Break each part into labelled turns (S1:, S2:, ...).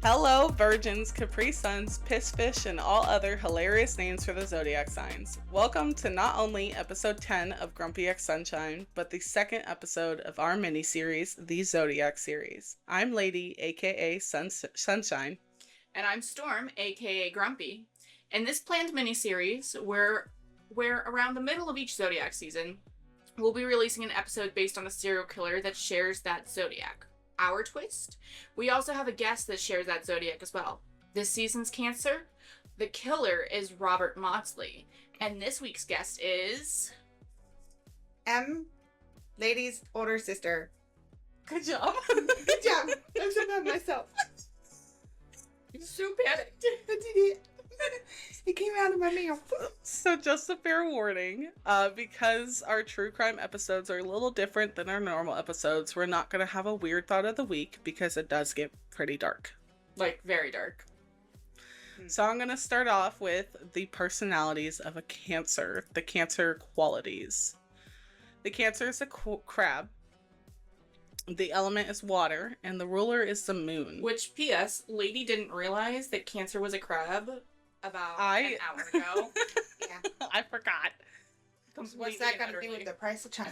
S1: Hello, virgins, Capri Suns, Piss Fish, and all other hilarious names for the zodiac signs. Welcome to not only episode 10 of Grumpy X Sunshine, but the second episode of our mini-series, the Zodiac series. I'm Lady, aka Sunshine.
S2: And I'm Storm, aka Grumpy. In this planned mini-series, where around the middle of each Zodiac season, we'll be releasing an episode based on a serial killer that shares that Zodiac. Our twist? We also have a guest that shares that Zodiac as well. This season's Cancer, the killer is Robert Maudsley, and this week's guest is...
S3: Lady's older sister.
S2: Good job.
S3: Good job. I'm so proud of myself.
S2: You're so panicked.
S3: I did it. It came out of my mouth.
S1: So just a fair warning, because our true crime episodes are a little different than our normal episodes, we're not going to have a weird thought of the week because it does get pretty dark.
S2: Like, very dark.
S1: So I'm going to start off with the personalities of a Cancer, the Cancer qualities. The Cancer is a crab. The element is water, and the ruler is the moon.
S2: Which, P.S., Lady didn't realize that Cancer was a crab about an hour ago.
S3: Yeah.
S1: I forgot.
S3: What's that got to do with the price of China?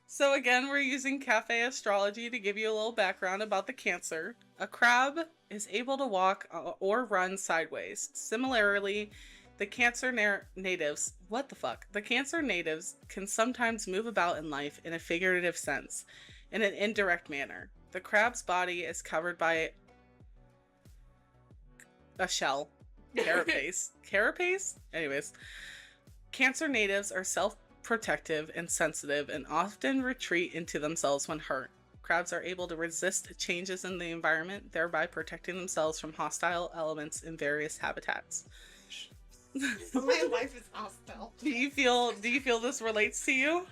S1: So again, we're using cafe astrology to give you a little background about the Cancer. A crab is able to walk or run sideways. Similarly, the Cancer natives... What the fuck? The Cancer natives can sometimes move about in life in a figurative sense, in an indirect manner. The crab's body is covered by a shell. Carapace. Carapace? Anyways. Cancer natives are self-protective and sensitive and often retreat into themselves when hurt. Crabs are able to resist changes in the environment, thereby protecting themselves from hostile elements in various habitats.
S3: My life is hostile.
S1: Do you feel this relates to you?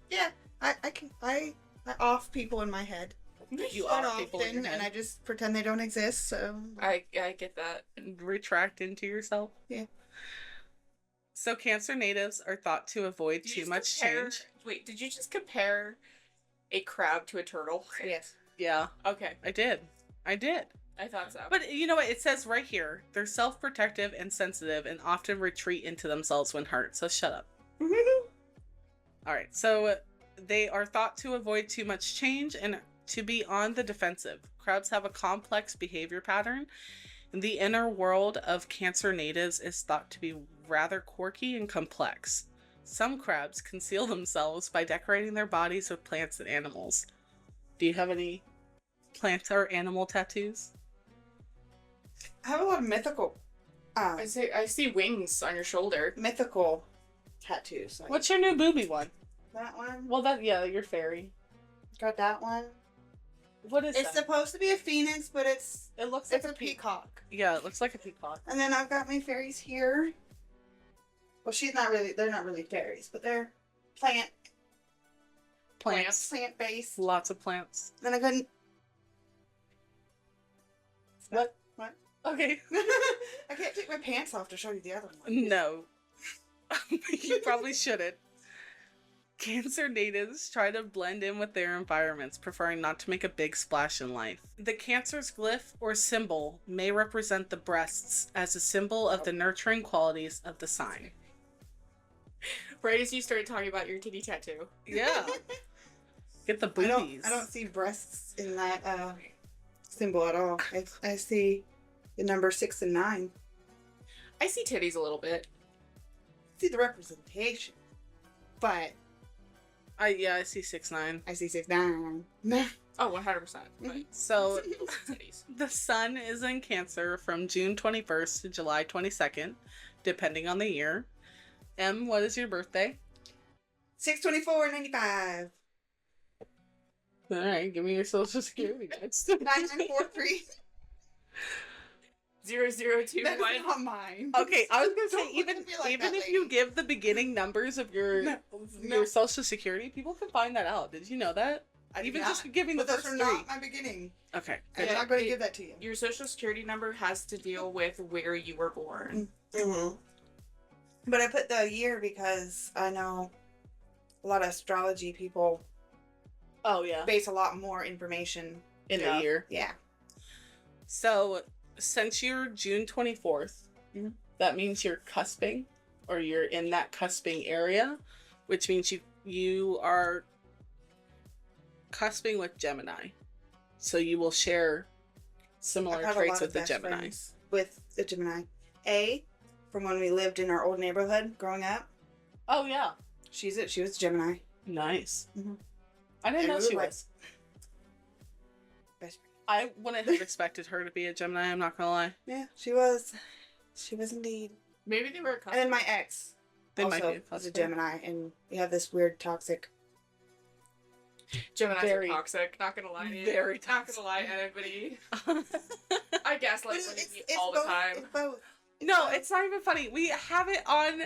S3: Yeah, I off people in my head.
S1: You
S3: Quite
S1: off people in your
S3: often,
S1: head.
S3: and I just pretend they don't exist. So
S2: I get that.
S1: Retract into yourself.
S3: Yeah.
S1: So Cancer natives are thought to avoid too much change.
S2: Wait, did you just compare a crab to a turtle?
S3: yes.
S1: Yeah,
S2: Okay,
S1: I did.
S2: I thought so.
S1: But you know what? It says right here, they're self-protective and sensitive and often retreat into themselves when hurt. So shut up. All right. So they are thought to avoid too much change and to be on the defensive. Crabs have a complex behavior pattern. The inner world of Cancer natives is thought to be rather quirky and complex. Some crabs conceal themselves by decorating their bodies with plants and animals. Do you have any plant or animal tattoos?
S3: I have a lot of mythical
S2: I see wings on your shoulder.
S3: mythical tattoos. Like
S1: What's your new booby one?
S3: that one?
S1: Well, you're fairy.
S3: Got that one.
S1: What is
S3: It's
S1: that?
S3: supposed to be a phoenix, but
S1: It looks
S3: it's
S1: like
S3: a peacock.
S1: Yeah, it looks like a peacock.
S3: And then I've got my fairies here. Well, they're not really fairies, but they're plant
S1: Plants.
S3: based.
S1: Lots of plants.
S3: Then I couldn't.
S1: What?
S3: What?
S1: Okay.
S3: I can't take my pants off to show you the other one.
S1: No. You probably shouldn't. Cancer natives try to blend in with their environments, preferring not to make a big splash in life. The Cancer's glyph or symbol may represent the breasts as a symbol of the nurturing qualities of the sign.
S2: Right as you started talking about your titty tattoo.
S1: Yeah. Get the boobies.
S3: I don't see breasts in that symbol at all. I see the number 6 and 9.
S2: I see titties a little bit.
S3: I see the representation, but
S1: I see 6'9".
S3: I see 6 9.
S2: Oh, 100%. But
S1: So
S2: titties.
S1: the sun is in Cancer from June 21st to July 22nd, depending on the year. M, what is your birthday?
S3: 6/24/95.
S1: All right, give me your social security.
S3: 9943.
S2: 0021.
S3: That is not mine.
S1: Okay, I was gonna say
S3: Don't look at me like
S1: even
S3: that,
S1: if you
S3: lady.
S1: give the beginning numbers of your
S3: No.
S1: social security, people can find that out. Did you know that?
S3: I did
S1: Even
S3: not.
S1: just giving the
S3: But those
S1: first
S3: are
S1: three.
S3: not my beginning.
S1: Okay.
S3: I'm
S2: Yeah,
S3: not going to
S2: it-
S3: give that to you.
S2: Your social security number has to deal with where you were born.
S3: Mm-hmm. But I put the year because I know a lot of astrology people
S1: Oh yeah.
S3: base a lot more information.
S1: In
S2: Yeah.
S1: a year.
S3: Yeah.
S1: So, since you're June 24th, that means you're cusping, or you're in that cusping area, which means you are cusping with Gemini. So you will share similar traits with the Gemini.
S3: With the Gemini. From when we lived in our old neighborhood growing up.
S1: Oh, yeah.
S3: She was Gemini.
S1: Nice.
S3: Mm-hmm.
S1: I didn't know she was.
S3: Best friend.
S1: I wouldn't have expected her to be a Gemini, I'm not gonna lie.
S3: Yeah, she was. She was indeed.
S2: Maybe they were a couple.
S3: And then my ex
S1: They
S3: was a Gemini, and we have this weird toxic.
S2: Gemini's are toxic. Not gonna lie to you.
S1: Very
S2: not gonna lie to anybody. I gaslight women all the
S3: both,
S2: time.
S3: It's both.
S1: No, it's not even funny. We have it on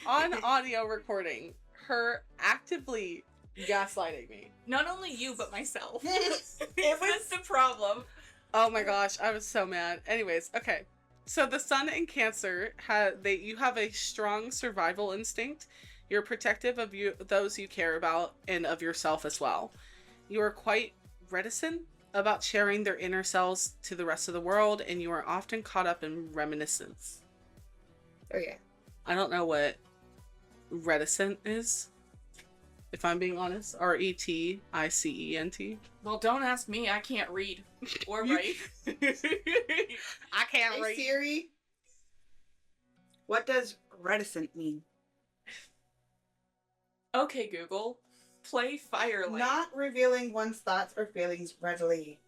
S1: audio recording. Her actively gaslighting me.
S2: Not only you, but myself.
S3: It
S2: was the problem.
S1: Oh my gosh, I was so mad. Anyways, okay. So the Sun in Cancer, you have a strong survival instinct. You're protective of those you care about and of yourself as well. You are quite reticent about sharing their inner selves to the rest of the world, and you are often caught up in reminiscence.
S3: Oh yeah.
S1: I don't know what reticent is, if I'm being honest. RETICENT.
S2: Well, don't ask me. I can't read or write.
S1: I can't read.
S3: Siri, what does reticent mean?
S2: Okay, Google. Play Firelight.
S3: Not revealing one's thoughts or feelings readily.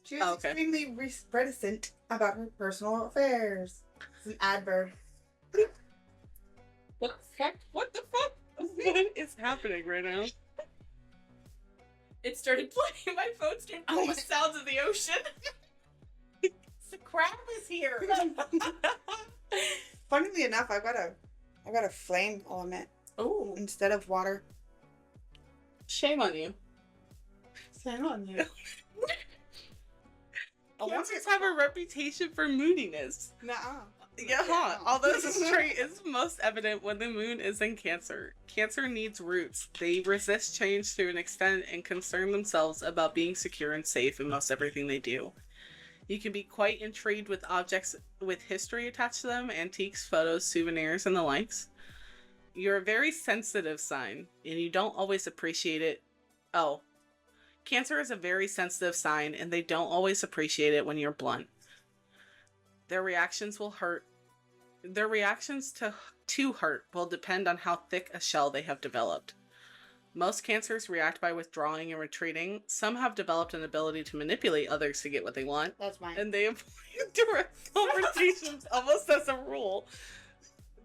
S3: She was extremely reticent about her personal affairs. It's an adverb.
S2: What the fuck? What the fuck?
S1: What is happening right now?
S2: It started playing. My phone started playing the sounds of the ocean.
S1: The crab is here.
S3: Funnily enough, I got a flame element.
S1: Oh,
S3: instead of water.
S1: Shame on you.
S3: Shame on you.
S1: Cancers have a reputation for moodiness.
S3: Nuh-uh.
S1: Yeah, although this trait is most evident when the moon is in Cancer. Cancer needs roots. They resist change to an extent and concern themselves about being secure and safe in most everything they do. You can be quite intrigued with objects with history attached to them, antiques, photos, souvenirs, and the likes. You're a very sensitive sign, and you don't always appreciate it. Oh. Cancer is a very sensitive sign, and they don't always appreciate it when you're blunt. Their reactions will hurt. Their reactions to hurt will depend on how thick a shell they have developed. Most Cancers react by withdrawing and retreating. Some have developed an ability to manipulate others to get what they want.
S3: That's mine.
S1: And they avoid direct confrontations almost as a rule.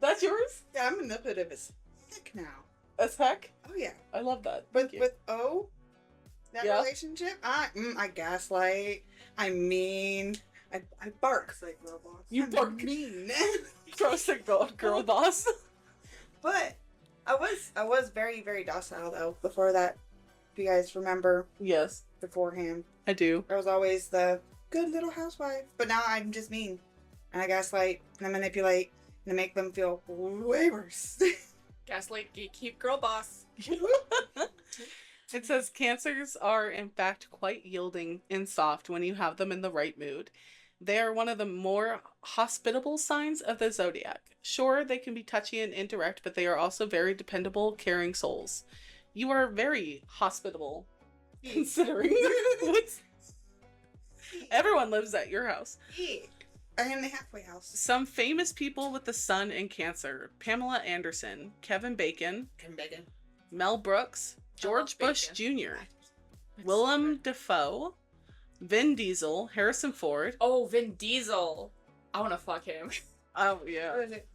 S1: That's yours?
S3: Yeah, I'm manipulative as heck now.
S1: As heck?
S3: Oh yeah.
S1: I love that.
S3: But with that relationship, I gaslight. I mean, I bark like girl boss.
S1: You bark
S3: mean.
S1: Gross girl boss.
S3: But I was very, very docile though before that. If you guys remember.
S1: Yes.
S3: Beforehand.
S1: I do.
S3: I was always the good little housewife. But now I'm just mean. And I gaslight and I manipulate and I make them feel way worse.
S2: Gaslight, gatekeep, girl boss.
S1: It says Cancers are in fact quite yielding and soft when you have them in the right mood. They are one of the more hospitable signs of the zodiac. Sure, they can be touchy and indirect, but they are also very dependable, caring souls. You are very hospitable, considering everyone lives at your house.
S3: Yeah. I am the halfway house.
S1: Some famous people with the Sun in Cancer: Pamela Anderson, Kevin Bacon, Mel Brooks, George Bush Jr., Willem Dafoe, Vin Diesel, Harrison Ford.
S2: Oh, Vin Diesel. I want to fuck him.
S1: Oh, yeah.
S3: What is it?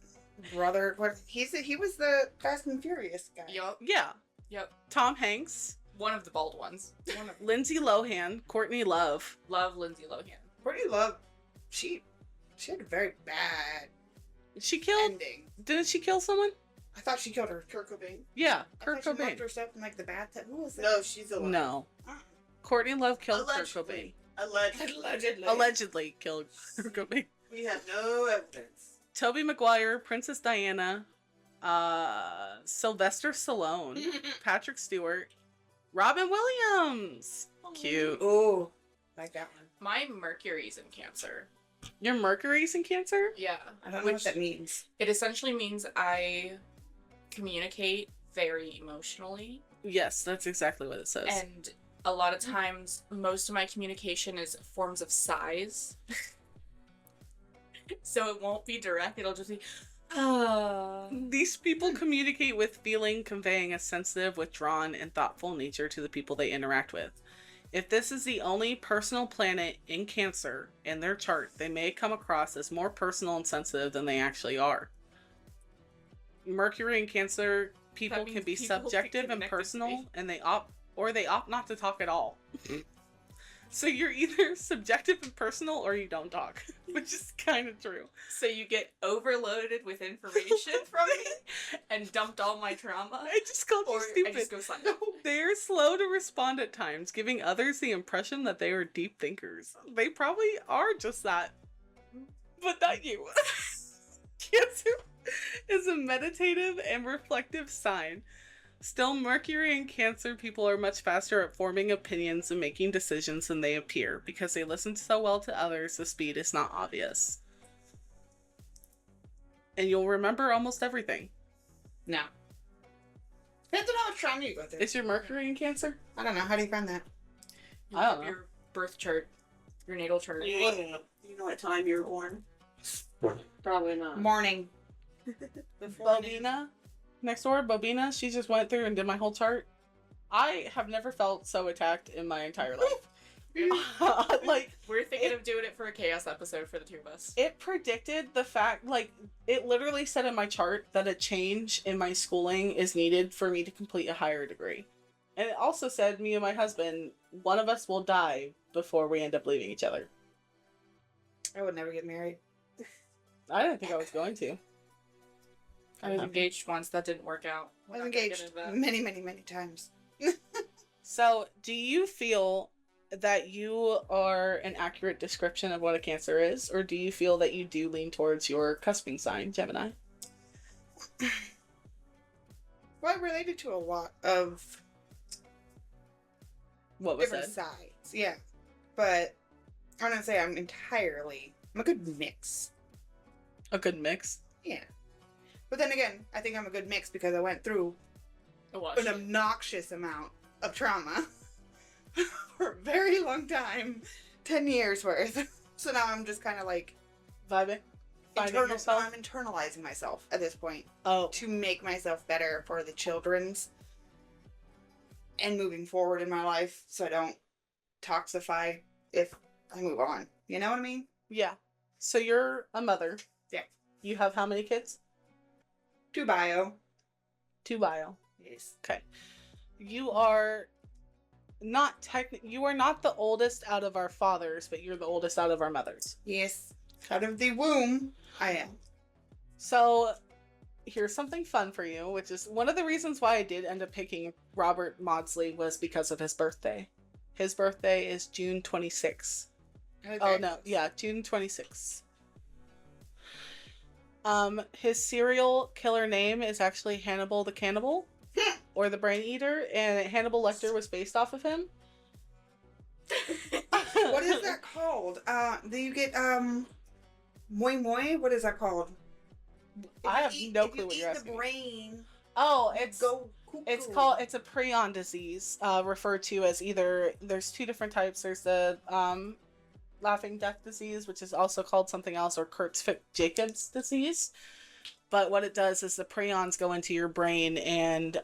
S3: Brother, what? He was the Fast and Furious guy.
S2: Yup.
S1: Yeah.
S2: Yep.
S1: Tom Hanks.
S2: One of the bald ones.
S1: Lindsay Lohan, Courtney Love.
S2: Love Lindsay Lohan.
S3: Courtney Love, she had a very bad
S1: She killed...
S3: ending.
S1: Didn't she kill someone?
S3: I thought she killed her. Kurt Cobain.
S1: Yeah,
S3: I
S1: Kurt
S3: thought she
S1: Cobain.
S3: locked herself in like the bathtub. Who was that? No, she's alive.
S1: No. Courtney Love killed Kurt Cobain. Allegedly killed Kurt Cobain.
S3: We have no evidence.
S1: Tobey Maguire, Princess Diana, Sylvester Stallone, Patrick Stewart, Robin Williams. Cute.
S3: Oh, like that one.
S2: My Mercury's in Cancer.
S1: Your Mercury's in Cancer?
S2: Yeah.
S3: I don't know what that means.
S2: It essentially means I communicate very emotionally.
S1: Yes, that's exactly what it says.
S2: And a lot of times, most of my communication is forms of sighs. So it won't be direct, it'll just be,
S1: These people communicate with feeling, conveying a sensitive, withdrawn, and thoughtful nature to the people they interact with. If this is the only personal planet in Cancer in their chart, they may come across as more personal and sensitive than they actually are. Mercury in Cancer people can be subjective and personal, and they opt not to talk at all. So you're either subjective and personal, or you don't talk, which is kind of true.
S2: So you get overloaded with information from me and dumped all my trauma.
S1: I just called you stupid.
S2: I just go silent.
S1: They're slow to respond at times, giving others the impression that they are deep thinkers. They probably are just that, but not you. Cancer is a meditative and reflective sign. Still, Mercury and Cancer people are much faster at forming opinions and making decisions than they appear. Because they listen so well to others, the speed is not obvious. And you'll remember almost everything.
S2: No.
S3: Depends on how much trauma you go through.
S1: Is your Mercury in Cancer?
S3: I don't know. How do you find that?
S2: You
S1: I don't
S2: have
S1: know.
S2: your birth chart, your natal chart.
S4: You know what time you were born? Probably not.
S3: Morning.
S1: Bobina, next door, Bobina, she just went through and did my whole chart. I have never felt so attacked in my entire life. Like,
S2: We're thinking of doing it for a chaos episode for the two of us.
S1: it predicted the fact, like, it literally said in my chart that a change in my schooling is needed for me to complete a higher degree. And it also said me and my husband, one of us will die before we end up leaving each other.
S3: I would never get married.
S1: I didn't think I was going to.
S2: I was engaged once, that didn't work out.
S3: I was engaged many, many, many times.
S1: So, do you feel that you are an accurate description of what a Cancer is, or do you feel that you do lean towards your cusping sign, Gemini?
S3: Well, I related to a lot of
S1: What was
S3: different
S1: it?
S3: sides. Yeah. But I wouldn't say I'm a good mix.
S1: A good mix?
S3: Yeah. But then again, I think I'm a good mix because I went through an obnoxious amount of trauma for a very long time. 10 years worth. So now I'm just kind of like
S1: Vibing? Finding yourself?
S3: I'm internalizing myself at this point
S1: Oh.
S3: to make myself better for the children's and moving forward in my life so I don't toxify if I move on. You know what I mean?
S1: Yeah. So you're a mother.
S3: Yeah.
S1: You have how many kids?
S3: 2 bio.
S1: 2 bio.
S3: Yes.
S1: Okay. You are not you are not the oldest out of our fathers, but you're the oldest out of our mothers.
S3: Yes. Out of the womb, I am.
S1: So here's something fun for you, which is one of the reasons why I did end up picking Robert Maudsley was because of his birthday. His birthday is June 26th.
S3: Okay.
S1: Oh no, yeah, June 26th. His serial killer name is actually Hannibal the Cannibal, or the Brain Eater, and Hannibal Lecter was based off of him.
S3: What is that called? Do you get moi moi? What is that called?
S1: I have no clue what you're
S3: If
S1: asking.
S3: you eat the brain,
S1: Oh,
S3: you go cuckoo.
S1: it's a prion disease, referred to as either, there's 2 different types. There's the laughing death disease, which is also called something else, or Kurtz-Jacobs disease. But what it does is the prions go into your brain and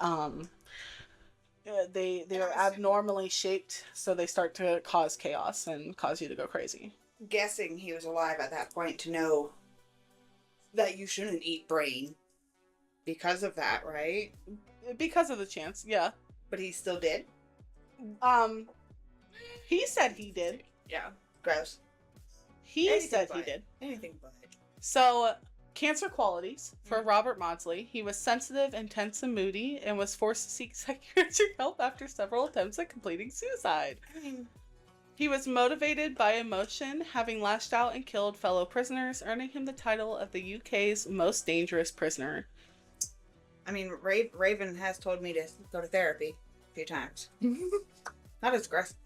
S1: they are abnormally shaped, so they start to cause chaos and cause you to go crazy.
S3: Guessing he was alive at that point to know that you shouldn't eat brain because of that, right?
S1: Because of the chance, yeah.
S3: But he still did.
S1: He said he did.
S2: Yeah.
S3: Gross.
S1: He
S3: Anything
S1: said
S3: but.
S1: he did.
S3: Anything but.
S1: So, Cancer qualities for Robert Maudsley. He was sensitive, intense, and moody, and was forced to seek psychiatric help after several attempts at completing suicide.
S3: I mean,
S1: He was motivated by emotion, having lashed out and killed fellow prisoners, earning him the title of the UK's most dangerous prisoner.
S3: Raven has told me to go to therapy a few times. Not as aggressive.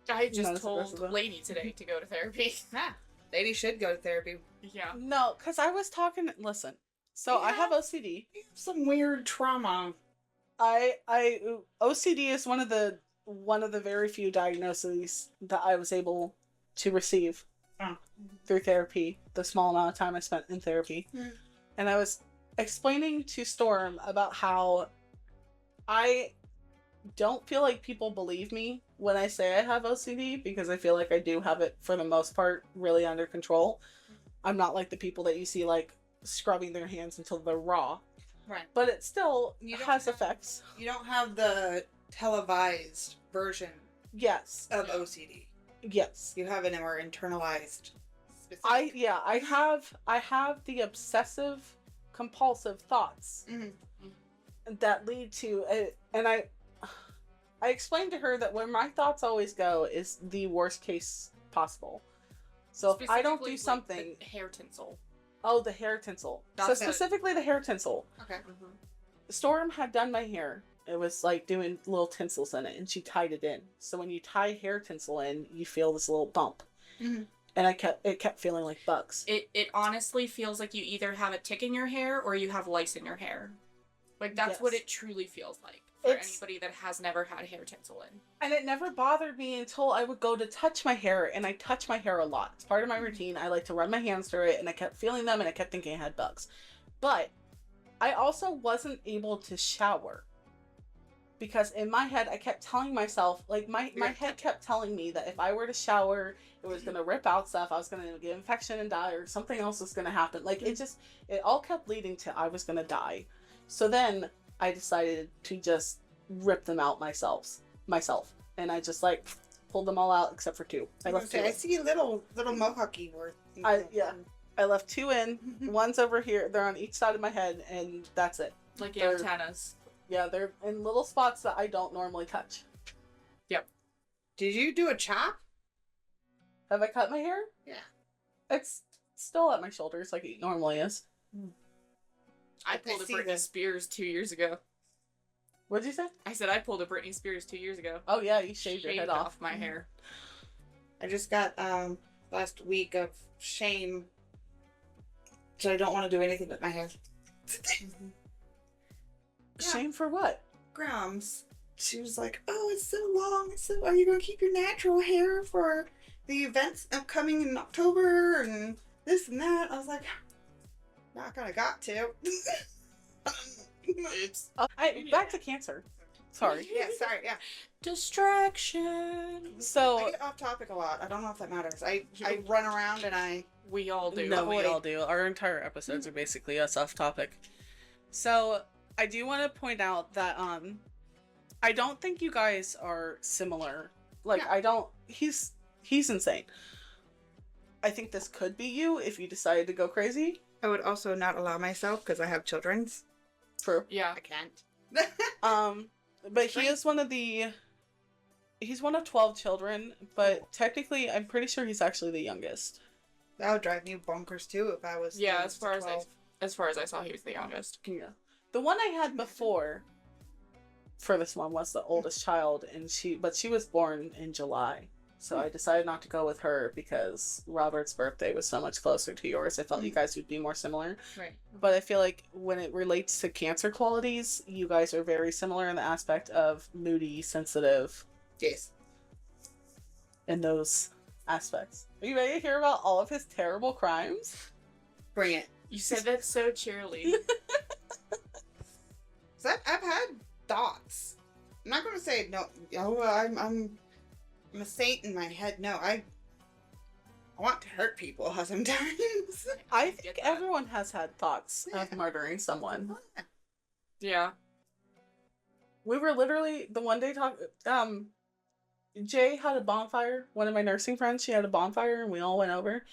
S2: I just told Lady today to go to therapy.
S3: Yeah. Lady should go to therapy.
S2: Yeah.
S1: No, because I was talking. Listen, so I have OCD.
S3: You have some weird trauma.
S1: OCD is one of the very few diagnoses that I was able to receive through therapy. The small amount of time I spent in therapy, and I was explaining to Storm about how I don't feel like people believe me when I say I have OCD, because I feel like I do have it for the most part really under control. I'm not like the people that you see like scrubbing their hands until they're raw.
S3: Right.
S1: But it still has effects.
S3: You don't have the televised version
S1: Yes.
S3: of OCD.
S1: Yes.
S3: You have a more internalized specific.
S1: I have the obsessive compulsive thoughts that lead to it, and I explained to her that where my thoughts always go is the worst case possible. So if I don't do something,
S2: like the hair tinsel.
S1: Oh, the hair tinsel. So specifically the hair tinsel.
S3: Okay.
S1: Storm had done my hair. It was like doing little tinsels in it, and she tied it in. So when you tie hair tinsel in, you feel this little bump. And it kept feeling like bugs.
S2: It honestly feels like you either have a tick in your hair or you have lice in your hair. Like, that's what it truly feels like for anybody that has never had hair tinsel in.
S1: And it never bothered me until I would go to touch my hair, and I touch my hair a lot. It's part of my routine. I like to run my hands through it, and I kept feeling them, and I kept thinking I had bugs. But I also wasn't able to shower. Because in my head, I kept telling myself, like, my head kept telling me that if I were to shower, it was going to rip out stuff, I was going to get an infection and die, or something else was going to happen. Like, it all kept leading to I was going to die. So then I decided to just rip them out myself. And I just, like, pulled them all out except for two. I left two.
S3: I see little mohawky worth.
S1: I left two in. One's over here. They're on each side of my head, and that's it.
S2: Like antennas.
S1: Yeah, they're in little spots that I don't normally touch.
S2: Yep.
S3: Did you do a chop?
S1: Have I cut my hair?
S3: Yeah.
S1: It's still at my shoulders like it normally is.
S2: I pulled a Britney Spears 2 years ago.
S1: What'd you say?
S2: I said I pulled a Britney Spears 2 years ago.
S1: Oh yeah, you shaved your head off.
S2: My hair.
S3: I just got last week of shame, so I don't want to do anything with my hair.
S1: Shame for what?
S3: Grams. She was like, "Oh, it's so long. So, are you gonna keep your natural hair for the events upcoming in October and this and that?" I was like, "Not gonna got to."
S2: It's
S1: back to cancer. Sorry.
S3: Yeah, sorry. Yeah.
S2: Distraction.
S1: So
S3: I get off topic a lot. I don't know if that matters. I run around and
S2: we all do.
S1: No, we all do. Our entire episodes are basically us off topic. So I do want to point out that I don't think you guys are similar. Like I don't. He's insane. I think this could be you if you decided to go crazy.
S3: I would also not allow myself because I have children's.
S1: True.
S2: Yeah.
S3: I can't.
S1: But he is he's one of 12 children, but technically I'm pretty sure he's actually the youngest.
S3: That would drive me bonkers too if I was.
S2: Yeah, as far as I saw, he was the youngest.
S1: Yeah. The one I had before for this one was the oldest child, and she was born in July. So I decided not to go with her because Robert's birthday was so much closer to yours. I felt you guys would be more similar.
S2: Right.
S1: But I feel like when it relates to cancer qualities, you guys are very similar in the aspect of moody, sensitive.
S3: Yes.
S1: In those aspects. Are you ready to hear about all of his terrible crimes?
S3: Bring it.
S2: You said that so cheerily.
S3: So I've had thoughts. I'm not going to say no. Oh, I'm a saint in my head. No, I want to hurt people sometimes.
S1: I think everyone has had thoughts of murdering someone.
S2: Yeah.
S1: We were literally the one day Jay had a bonfire. One of my nursing friends, she had a bonfire, and we all went over.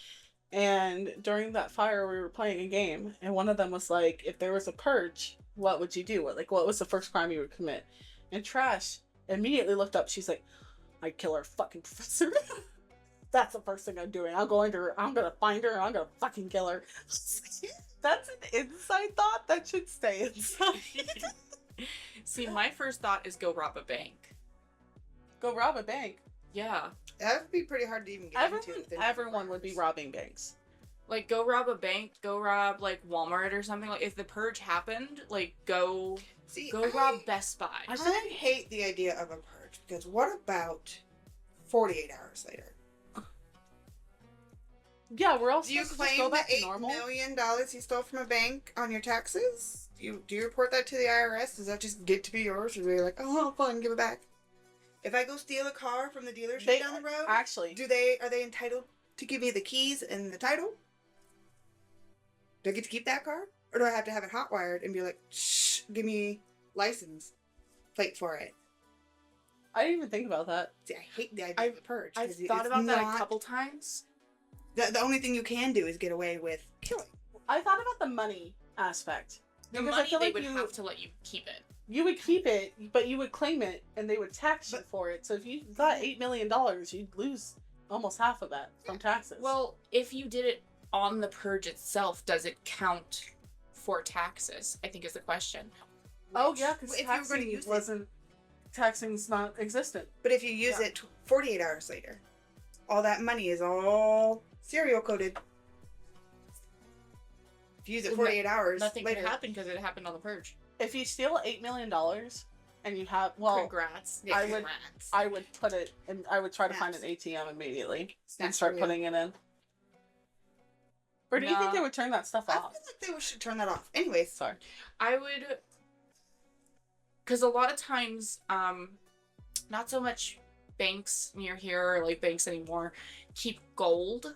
S1: And during that fire, we were playing a game, and one of them was like, if there was a purge, what would you do? What was the first crime you would commit? And Trash immediately looked up. She's like, I'd kill her fucking professor. That's the first thing I'm doing. I'm gonna find her, and I'm gonna fucking kill her. That's an inside thought that should stay inside.
S2: See, my first thought is go rob a bank.
S1: Go rob a bank?
S2: Yeah.
S3: That would be pretty hard to even get into.
S1: Everyone would be robbing banks.
S2: Like, go rob a bank, go rob, like, Walmart or something. Like, if the purge happened, like, go rob Best Buy.
S3: I hate the idea of a purge, because what about 48 hours later?
S1: Yeah, we're all
S3: Do you
S1: supposed to just
S3: claim
S1: go back
S3: the
S1: to normal?
S3: $8 million you stole from a bank on your taxes? Do you report that to the IRS? Does that just get to be yours? Or are they like, oh, fine, give it back? If I go steal a car from the dealership down the road,
S1: actually,
S3: are they entitled to give me the keys and the title? Do I get to keep that car? Or do I have to have it hot-wired and be like, shh, give me license plate for it?
S1: I didn't even think about that.
S3: See, I hate the idea of a purge.
S2: I've thought about that a couple times.
S3: The only thing you can do is get away with killing.
S1: I thought about the money aspect.
S2: The money, they would have to let you keep it.
S1: You would keep it, but you would claim it, and they would tax you for it. So if you got $8 million, you'd lose almost half of that from taxes.
S2: Well, if you did it on the purge itself, does it count for taxes? I think is the question.
S1: Oh yeah, because taxing's not existent.
S3: But if you use it 48 hours later, all that money is all serial coded. If you use it 48 hours
S2: nothing
S3: later,
S2: could happen because it happened on the purge.
S1: If you steal $8 million and you have
S2: congrats.
S1: I would put it, and I would try to find an ATM immediately and start putting it in. Or do you think they would turn that stuff off?
S3: I feel like they should turn that off. Anyways,
S1: sorry.
S2: I would, because a lot of times, not so much banks near here or like banks anymore keep gold.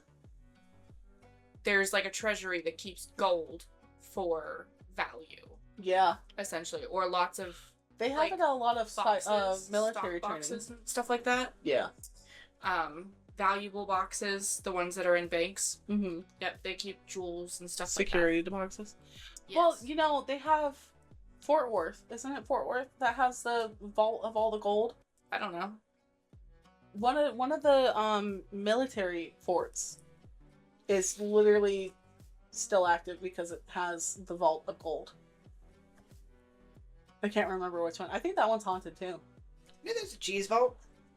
S2: There's like a treasury that keeps gold for value.
S1: Yeah.
S2: Essentially, or lots of.
S1: They have it at a lot of military
S2: boxes and stuff like that.
S1: Yeah.
S2: Valuable boxes, the ones that are in banks.
S1: Mm-hmm.
S2: Yep, they keep jewels and stuff
S1: Security
S2: like that.
S1: boxes.
S2: Yes.
S1: Well, they have Fort Worth. Isn't it Fort Worth that has the vault of all the gold?
S2: I don't know.
S1: One of the military forts is literally still active because it has the vault of gold. I can't remember which one. I think that one's haunted too.
S3: Yeah, there's a cheese vault.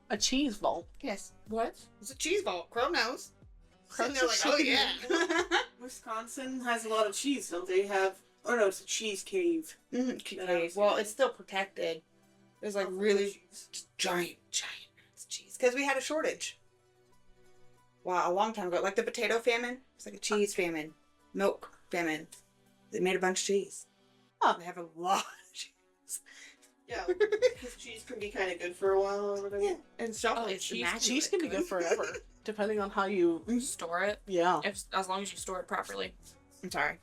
S1: A cheese vault?
S3: Yes.
S2: What?
S3: It's a cheese vault. Crow knows.
S1: Crow's
S3: they're like, oh yeah.
S4: Wisconsin has a lot of cheese, don't they have? Oh no, it's a cheese cave.
S3: Mm-hmm. Cave. Well, it's still protected. There's like really giant cheese. Because we had a shortage. Wow, a long time ago. Like the potato famine. It's like a cheese famine. Milk famine. They made a bunch of cheese.
S1: Oh.
S3: They have a lot of cheese.
S4: Yeah, because cheese can be kind of good for a while or whatever.
S3: Yeah, and shelf life.
S1: Cheese can be good forever, depending on how you
S2: store it.
S1: Yeah.
S2: As long as you store it properly.
S3: I'm sorry.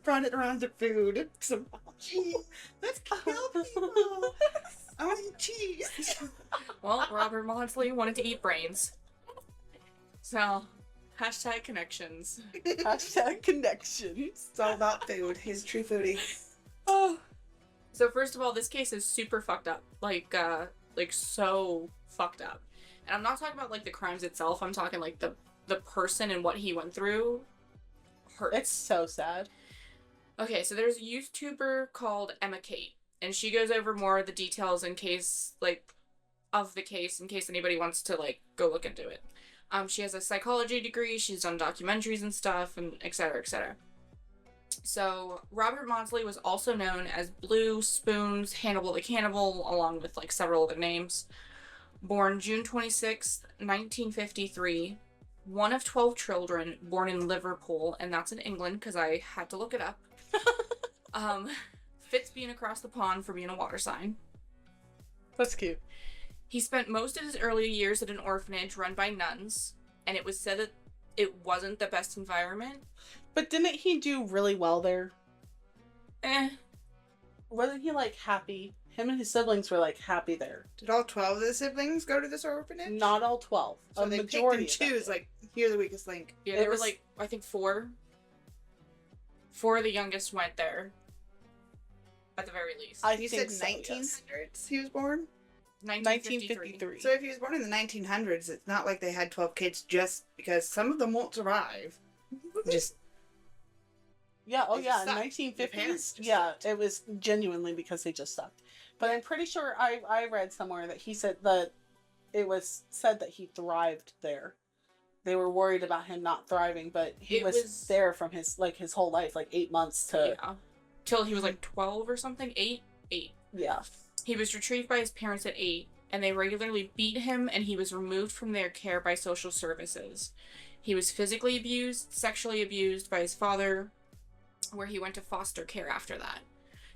S3: Brought it around to food. Some cheese. Let's kill people. I want to eat cheese.
S2: Well, Robert Maudsley wanted to eat brains. So, #connections.
S1: #connections.
S3: It's all about food. He's a true foodie.
S2: Oh. So first of all, this case is super fucked up. Like so fucked up. And I'm not talking about like the crimes itself. I'm talking like the person and what he went through. Hurts.
S1: It's so sad.
S2: Okay, so there's a YouTuber called Emma Kate, and she goes over more of the details in case of the case in case anybody wants to go look into it. She has a psychology degree. She's done documentaries and stuff, and et cetera, et cetera. So, Robert Maudsley was also known as Blue, Spoons, Hannibal the Cannibal, along with several other names. Born June 26th, 1953. One of 12 children, born in Liverpool, and that's in England because I had to look it up. Fits being across the pond for being a water sign.
S1: That's cute.
S2: He spent most of his early years at an orphanage run by nuns, and it was said that it wasn't the best environment.
S1: But didn't he do really well there? Wasn't he happy? Him and his siblings were happy there.
S3: Did all 12 of the siblings go to this orphanage?
S1: Not all 12.
S3: So they majority picked and choose here's the weakest link.
S2: Yeah, there were I think 4. 4 of the youngest went there. At the very least.
S3: You said 1900s he was born?
S2: 1953.
S3: So if he was born in the 1900s, it's not like they had 12 kids just because some of them won't survive. Just
S1: yeah, in 1950s, it was genuinely because they just sucked. But I'm pretty sure I read somewhere that he said that it was said that he thrived there. They were worried about him not thriving, but he was there from his whole life, like 8 months to...
S2: Yeah. Till he was like 12 or something? 8?
S1: Yeah.
S2: He was retrieved by his parents at 8, and they regularly beat him, and he was removed from their care by social services. He was physically abused, sexually abused by his father, where he went to foster care after that.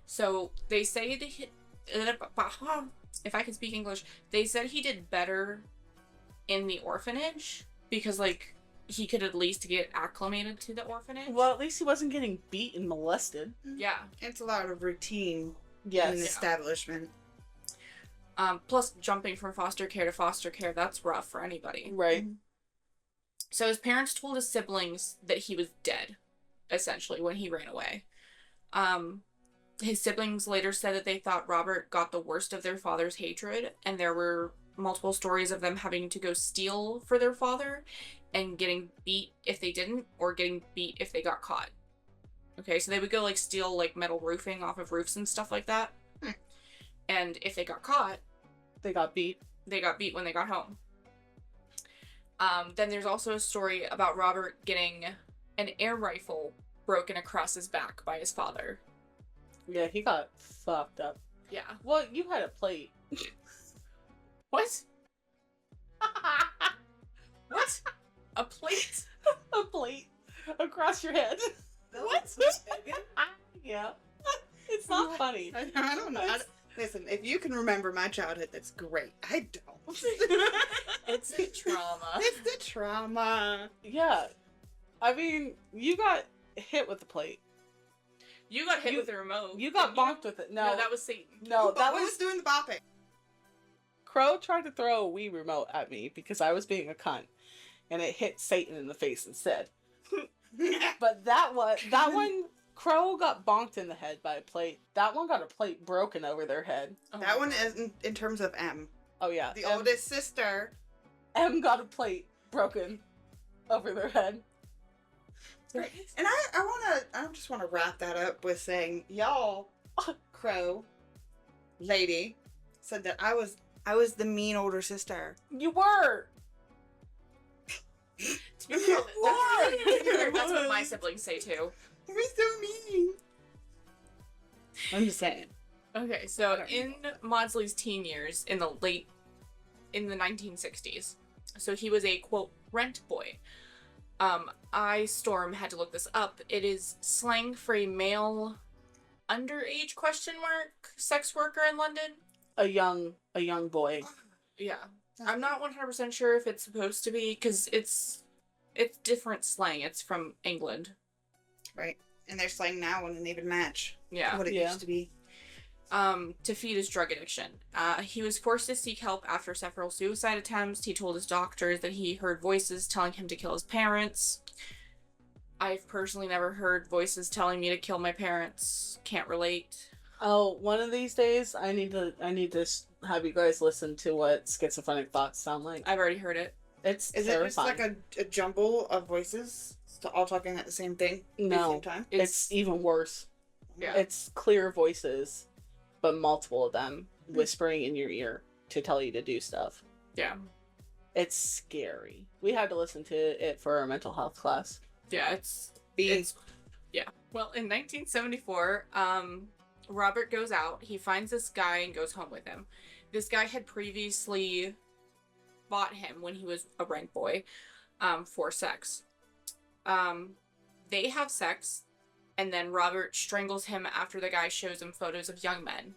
S2: So they say if I can speak English, they said he did better in the orphanage because, like, he could at least get acclimated to the orphanage.
S1: Well, at least he wasn't getting beat and molested.
S2: Yeah.
S3: It's a lot of routine in an establishment.
S2: Plus, jumping from foster care to foster care, that's rough for anybody.
S1: Right.
S2: Mm-hmm. So his parents told his siblings that he was dead, essentially, when he ran away. His siblings later said that they thought Robert got the worst of their father's hatred, and there were multiple stories of them having to go steal for their father and getting beat if they didn't, or getting beat if they got caught. Okay, so they would go, like, steal, like, metal roofing off of roofs and stuff like that. And if they got caught...
S1: They got beat.
S2: They got beat when they got home. Then there's also a story about Robert getting an air rifle broken across his back by his father.
S1: Yeah, he got fucked up.
S2: Yeah.
S1: Well, you had a plate.
S2: What? What? A plate?
S1: A plate across your head.
S2: What?
S1: Yeah. It's not funny.
S3: I don't know. Listen, if you can remember my childhood, that's great. I don't.
S2: It's the trauma.
S3: It's the trauma.
S1: Yeah. I mean, you got hit with the plate.
S2: You got hit with the remote.
S1: You got bonked with it. No,
S2: that was Satan.
S1: No, that
S3: was doing the bopping.
S1: Crow tried to throw a Wii remote at me because I was being a cunt, and it hit Satan in the face instead. But that one, Crow got bonked in the head by a plate. That one got a plate broken over their head.
S3: Oh, that one is in terms of M.
S1: Oh yeah,
S3: the oldest sister.
S1: M got a plate broken over their head.
S3: And I just wanna wrap that up with saying, y'all, Crow, lady, said that I was the mean older sister.
S1: You were.
S2: To be fair, that's what my siblings say too.
S3: You're so mean. I'm just saying.
S2: Okay, so in Maudsley's teen years, in the 1960s, so he was a, quote, rent boy. Storm, had to look this up. It is slang for a male underage ? Sex worker in London.
S1: A young boy.
S2: Yeah. I'm not 100% sure if it's supposed to be, because it's different slang. It's from England.
S3: Right. And their slang now wouldn't even match what it used to be.
S2: To feed his drug addiction. He was forced to seek help after several suicide attempts. He told his doctors that he heard voices telling him to kill his parents. I've personally never heard voices telling me to kill my parents. Can't relate.
S1: Oh, one of these days, I need to have you guys listen to what schizophrenic thoughts sound like.
S2: I've already heard it.
S1: Is
S3: terrifying. It just like a jumble of voices all talking at the same thing?
S1: No,
S3: at the same time?
S1: It's even worse.
S2: Yeah.
S1: It's clear voices, but multiple of them whispering in your ear to tell you to do stuff.
S2: Yeah.
S1: It's scary. We had to listen to it for our mental health class.
S2: Yeah, it's yeah. Well, in 1974, Robert goes out. He finds this guy and goes home with him. This guy had previously bought him when he was a rent boy for sex. They have sex, and then Robert strangles him after the guy shows him photos of young men.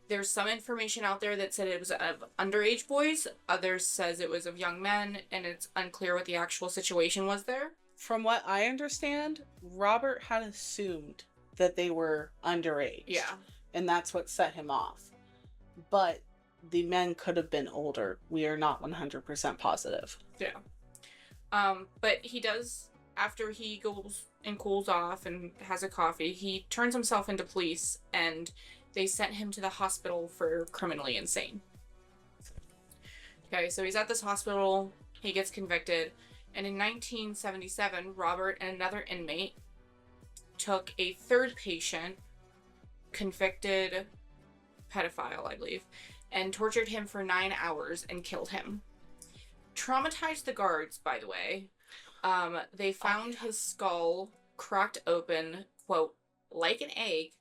S2: There's some information out there that said it was of underage boys. Others says it was of young men, and it's unclear what the actual situation was there.
S1: From what I understand, Robert had assumed that they were underage.
S2: Yeah.
S1: And that's what set him off. But the men could have been older. We are not 100% positive.
S2: Yeah. But he does, after he goes and cools off and has a coffee, he turns himself into police, and they sent him to the hospital for criminally insane. Okay, so he's at this hospital, he gets convicted, and in 1977, Robert and another inmate took a third patient, convicted pedophile, I believe, and tortured him for 9 hours and killed him. Traumatized the guards, by the way. They found his skull cracked open, quote, like an egg,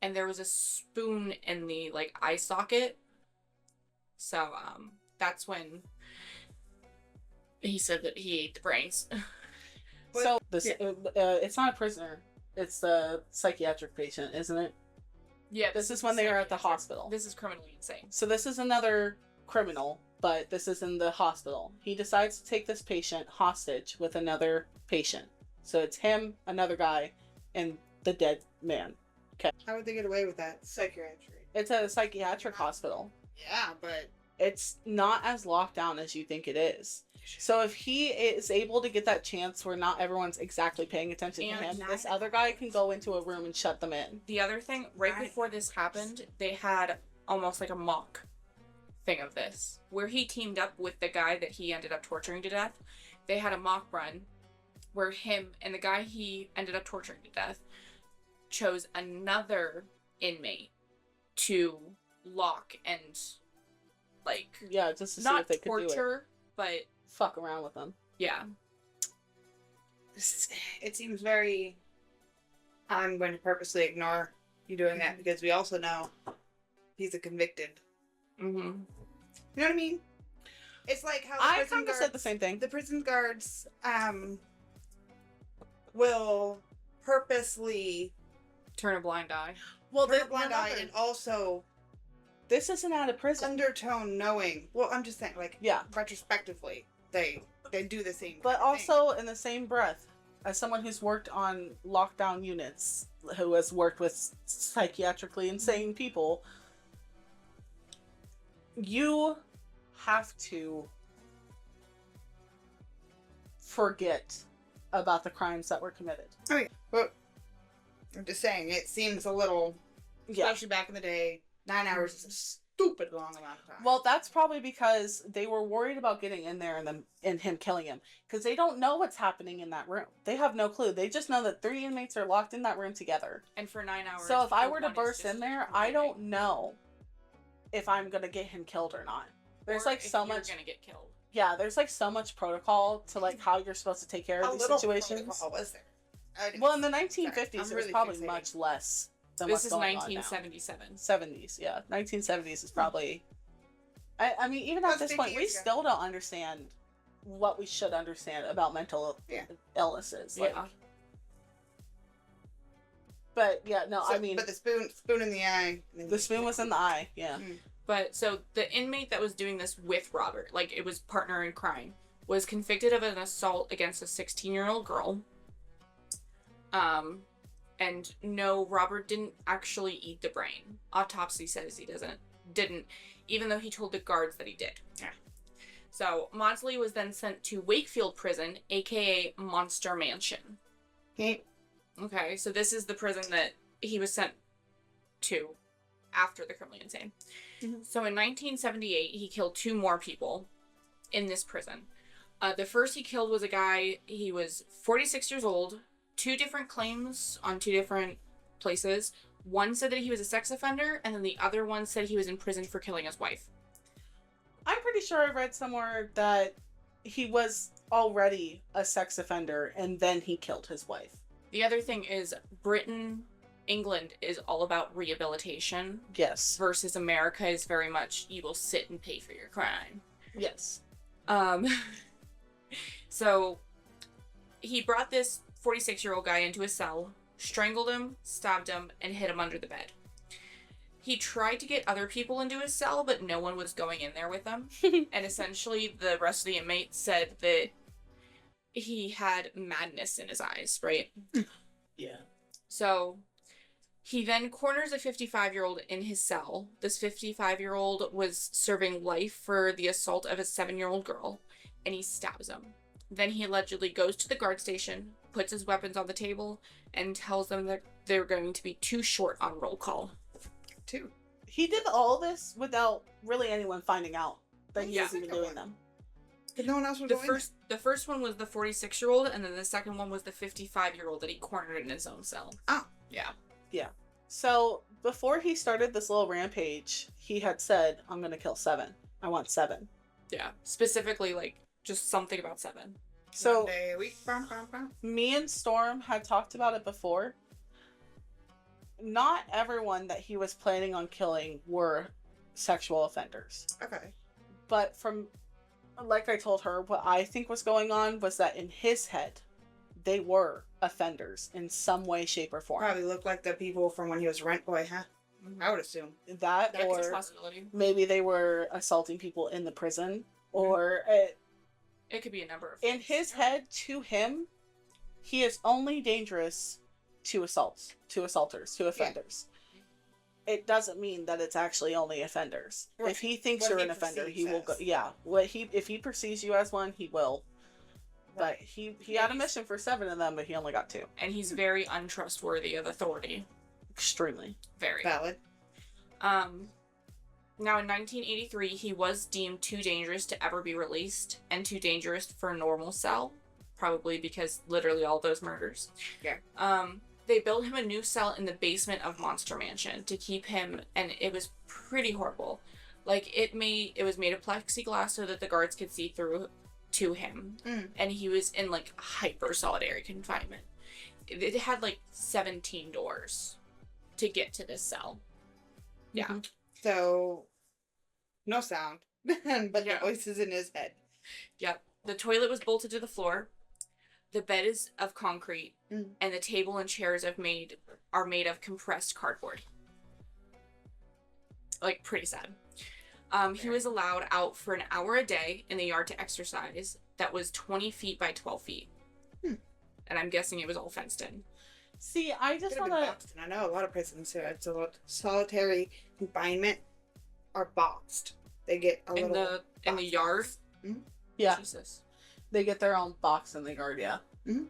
S2: and there was a spoon in the, like, eye socket. So, that's when he said that he ate the brains.
S1: So, it's not a prisoner. It's the psychiatric patient, isn't it?
S2: Yeah.
S1: This is when they are at the hospital.
S2: This is criminally insane.
S1: So this is another criminal, but this is in the hospital. He decides to take this patient hostage with another patient. So it's him, another guy, and the dead man. Okay.
S3: How would they get away with that? Psychiatry.
S1: It's a psychiatric hospital.
S3: Yeah, but
S1: it's not as locked down as you think it is. So if he is able to get that chance where not everyone's exactly paying attention to him, this other guy can go into a room and shut them in.
S2: The other thing, right before this happened, they had almost like a mock thing of this, where he teamed up with the guy that he ended up torturing to death. They had a mock run where him and the guy he ended up torturing to death chose another inmate to lock and, like,
S1: yeah, just to see if they could do it.
S2: Not torture, but
S1: fuck around with them.
S2: Yeah.
S3: It seems very... I'm going to purposely ignore you doing that because we also know he's a convicted.
S2: Mm-hmm.
S3: You know what I mean? It's like how
S1: I kind of said the same thing.
S3: The prison guards will purposely
S2: turn a blind eye.
S3: Well, turn a blind eye, and also
S1: this isn't out of prison.
S3: Undertone knowing. Well, I'm just saying, like,
S1: yeah,
S3: retrospectively, they do the same.
S1: But also, in the same breath, as someone who's worked on lockdown units, who has worked with psychiatrically insane people, you have to forget about the crimes that were committed.
S3: Oh yeah, but I'm just saying, it seems a little, especially back in the day, 9 hours is a stupid long amount of time.
S1: Well, that's probably because they were worried about getting in there and him killing him. Because they don't know what's happening in that room. They have no clue. They just know that 3 inmates are locked in that room together.
S2: And for 9 hours.
S1: So if I were to burst in there, I don't know if I'm going to get him killed or not. There's like so much.
S2: You're going to get killed.
S1: Yeah, there's like so much protocol to like how you're supposed to take care of these situations.
S3: Protocol was there?
S1: Well, in the 1950s, it was probably much less.
S2: This is 1977.
S1: 70s, yeah. 1970s is probably... I mean, even at this point, we still don't understand what we should understand about mental illnesses. Like,
S2: yeah.
S1: But, yeah, no,
S3: so,
S1: I mean...
S3: But the spoon in the eye...
S1: The spoon was in the eye, yeah.
S2: But, so, the inmate that was doing this with Robert, like, it was partner in crime, was convicted of an assault against a 16-year-old girl. And no, Robert didn't actually eat the brain. Autopsy says he didn't, even though he told the guards that he did. Yeah. So, Maudsley was then sent to Wakefield Prison, aka Monster Mansion. Okay, so this is the prison that he was sent to after the criminally insane. Mm-hmm. So in 1978, he killed 2 more people in this prison. The first he killed was a guy, he was 46 years old, 2 different claims on 2 different places. One said that he was a sex offender, and then the other one said he was in prison for killing his wife.
S1: I'm pretty sure I read somewhere that he was already a sex offender, and then he killed his wife.
S2: The other thing is, England is all about rehabilitation.
S1: Yes.
S2: Versus America is very much, you will sit and pay for your crime.
S1: Yes.
S2: So, he brought this 46-year-old guy into a cell, strangled him, stabbed him, and hid him under the bed. He tried to get other people into his cell, but no one was going in there with him. And essentially, the rest of the inmates said that he had madness in his eyes, right?
S1: Yeah.
S2: So, he then corners a 55-year-old in his cell. This 55-year-old was serving life for the assault of a 7-year-old girl, and he stabs him. Then he allegedly goes to the guard station, puts his weapons on the table, and tells them that they're going to be too short on roll call.
S3: 2.
S1: He did all this without really anyone finding out that he was even doing them.
S3: But no one else was
S2: The first one was the 46-year-old, and then the second one was the 55-year-old that he cornered in his own cell.
S3: Oh.
S2: Yeah.
S1: Yeah. So, before he started this little rampage, he had said, I'm going to kill 7. I want 7.
S2: Yeah. Specifically, like, just something about 7.
S1: So,
S3: One day a week.
S1: me and Storm had talked about it before. Not everyone that he was planning on killing were sexual offenders.
S3: Okay.
S1: But from, like I told her, what I think was going on was that in his head, they were offenders in some way, shape, or form.
S3: Probably look like the people from when he was Rent Boy, huh?
S2: Mm-hmm.
S3: I would assume.
S1: That
S2: That's a
S1: or
S2: possibility.
S1: maybe they were assaulting people in the prison, or
S2: It could be a number of
S1: in
S2: things.
S1: his head, to him, he is only dangerous to assaulters, to offenders. It doesn't mean that it's actually only offenders.
S3: Right.
S1: If he thinks
S3: What
S1: you're
S3: he
S1: an offender, he will go.
S3: perceives as.
S1: Yeah, if he perceives you as one, he will. But he had a mission for 7 of them, but he only got 2.
S2: And he's very untrustworthy of authority.
S1: Extremely.
S2: Very.
S3: Valid.
S2: Now in 1983, he was deemed too dangerous to ever be released and too dangerous for a normal cell, probably because literally all those murders.
S3: Yeah.
S2: They built him a new cell in the basement of Monster Mansion to keep him, and it was pretty horrible. Like, it was made of plexiglass so that the guards could see through to him, and he was in, like, hyper solitary confinement. It had, like, 17 doors to get to this cell. Yeah.
S1: Mm-hmm.
S3: So, no sound, but
S2: Yeah.
S3: the voices in his head.
S2: Yep. The toilet was bolted to the floor. The bed is of concrete, and the table and chairs are made of compressed cardboard. Like, pretty sad. He was allowed out for an hour a day in the yard to exercise that was 20 feet by 12 feet. And I'm guessing it was all fenced in.
S1: See, I just
S3: Could've
S1: want
S3: been
S1: to...
S3: boxed in. I know a lot of prisons who have solitary confinement are boxed. They get a
S2: In
S3: little
S2: the yard?
S1: Yeah,
S2: Jesus.
S1: they get their own box in the yard, yeah.
S3: Mhm.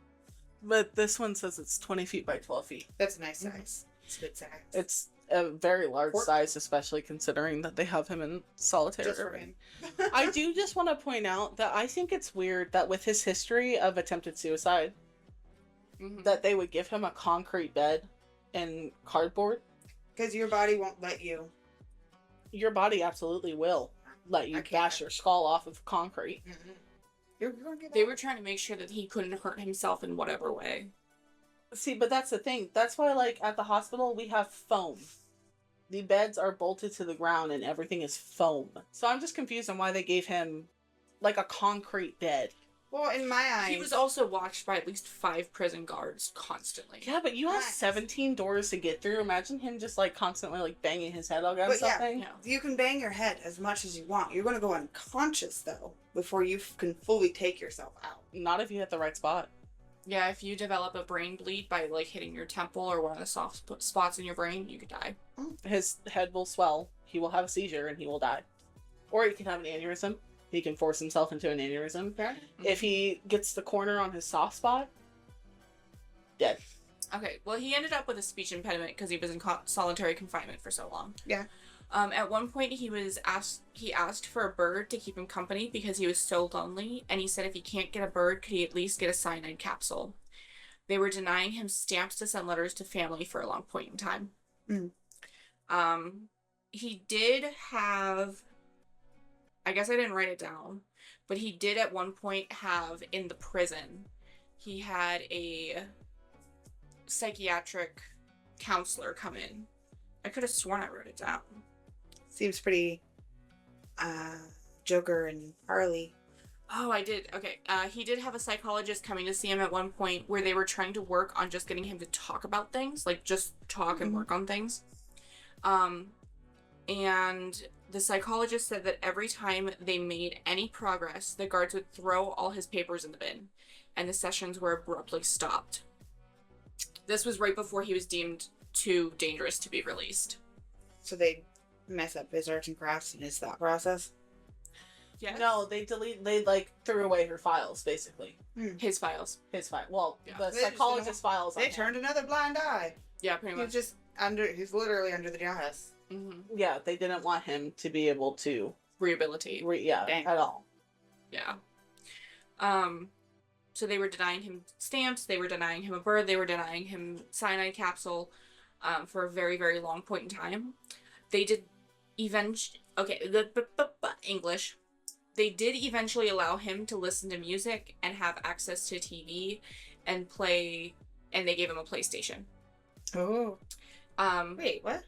S1: But this one says it's 20 feet by 12 feet.
S3: That's a nice size. It's a good size.
S1: It's a very large
S3: Pork.
S1: size, especially considering that they have him in solitary.
S3: just for him.
S1: I do just want to point out that I think it's weird that with his history of attempted suicide, that they would give him a concrete bed and cardboard.
S3: Because your body won't let you.
S1: Your body absolutely will let you
S3: I can't.
S1: bash your skull off of concrete.
S3: You're gonna get
S2: They
S3: out.
S2: were trying to make sure that he couldn't hurt himself in whatever way.
S1: See, but that's the thing. That's why, like, at the hospital, we have foam. The beds are bolted to the ground and everything is foam. So I'm just confused on why they gave him, like, a concrete bed.
S3: Well, in my eyes,
S2: He was also watched by at least 5 prison guards constantly.
S1: Yeah, but you have
S3: Nice.
S1: 17 doors to get through. Imagine him just, like, constantly, like, banging his head against
S3: But yeah,
S1: something.
S2: Yeah.
S3: you can bang your head as much as you want. You're gonna go unconscious though before you can fully take yourself out.
S1: Not if you hit the right spot.
S2: Yeah, if you develop a brain bleed by, like, hitting your temple or one of the soft spots in your brain, you could die.
S1: His head will swell. He will have a seizure and he will die. Or he can have an aneurysm. He can force himself into an aneurysm.
S3: Okay.
S1: If he gets the corner on his soft spot, dead.
S2: Okay, well, he ended up with a speech impediment because he was in solitary confinement for so long.
S3: Yeah.
S2: At one point, he asked for a bird to keep him company because he was so lonely, and he said if he can't get a bird, could he at least get a cyanide capsule? They were denying him stamps to send letters to family for a long point in time. He did have, I guess I didn't write it down, but he did at one point have in the prison, he had a psychiatric counselor come in. I could have sworn I wrote it down.
S3: Seems pretty Joker and Harley.
S2: Oh, I did. Okay. He did have a psychologist coming to see him at one point where they were trying to work on just getting him to talk about things, like just talk and work on things. And the psychologist said that every time they made any progress, the guards would throw all his papers in the bin, and the sessions were abruptly stopped. This was right before he was deemed too dangerous to be released.
S3: So they mess up his arts and crafts and his thought process.
S2: Yes.
S1: No, they like, threw away her files, basically.
S2: His files.
S1: His file. Well,
S2: Yeah.
S1: the
S3: They just
S1: psychologist's files.
S3: They turned another blind eye.
S2: Yeah, pretty much.
S3: He's literally under the DRS.
S1: Yeah, they didn't want him to be able to
S2: Rehabilitate.
S3: Dang.
S1: at all.
S2: Yeah. So they were denying him stamps, they were denying him a bird, they were denying him cyanide capsule. for a very, very long point in time. They did English. They did eventually allow him to listen to music and have access to TV and play, and they gave him a PlayStation.
S3: Oh. Wait, what?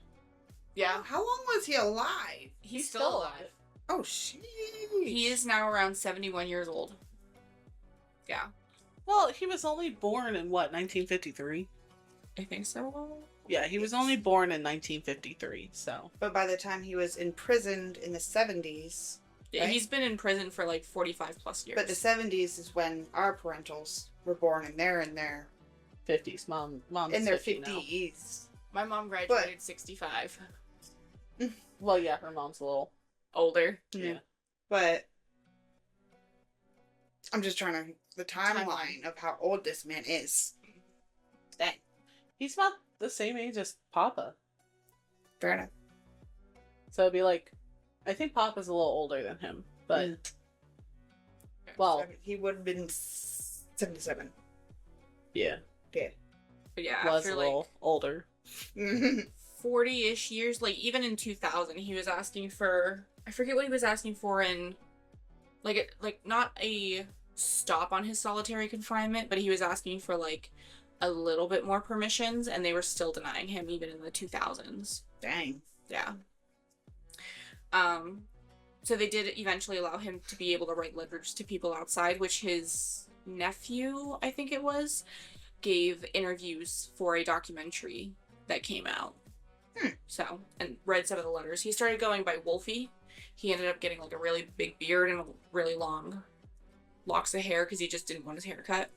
S2: Yeah.
S3: How long was he alive?
S2: He's still alive.
S3: Oh, shit.
S2: He is now around 71 years old. Yeah.
S1: Well, he was only born in what, 1953?
S2: I think so.
S1: Yeah, he was only born in 1953, so.
S3: But by the time he was imprisoned in the 70s...
S2: Yeah, right? He's been in prison for like 45 plus years.
S3: But the 70s is when our parentals were born, and they're in their...
S1: 50s. Mom's
S3: in their
S1: 50s.
S2: My mom graduated 65.
S1: Well, yeah, her mom's a little...
S2: older.
S1: Yeah.
S3: But... I'm just trying to... The timeline of how old this man is. Dang.
S1: He's about the same age as Papa.
S3: Fair enough.
S1: So it'd be like... I think Papa's a little older than him, but... Well...
S3: He would have been 77.
S1: Yeah.
S3: Yeah.
S2: But yeah,
S1: Was
S2: after
S1: a little older.
S2: 40-ish years, like even in 2000, he was asking for... I forget what he was asking for in... Like not a stop on his solitary confinement, but he was asking for like a little bit more permissions, and they were still denying him even in the 2000s.
S3: Dang.
S2: Yeah. So they did eventually allow him to be able to write letters to people outside, which his nephew, I think it was, gave interviews for a documentary that came out. So, and read some of the letters. He started going by Wolfie. He ended up getting like a really big beard and really long locks of hair because he just didn't want his hair cut.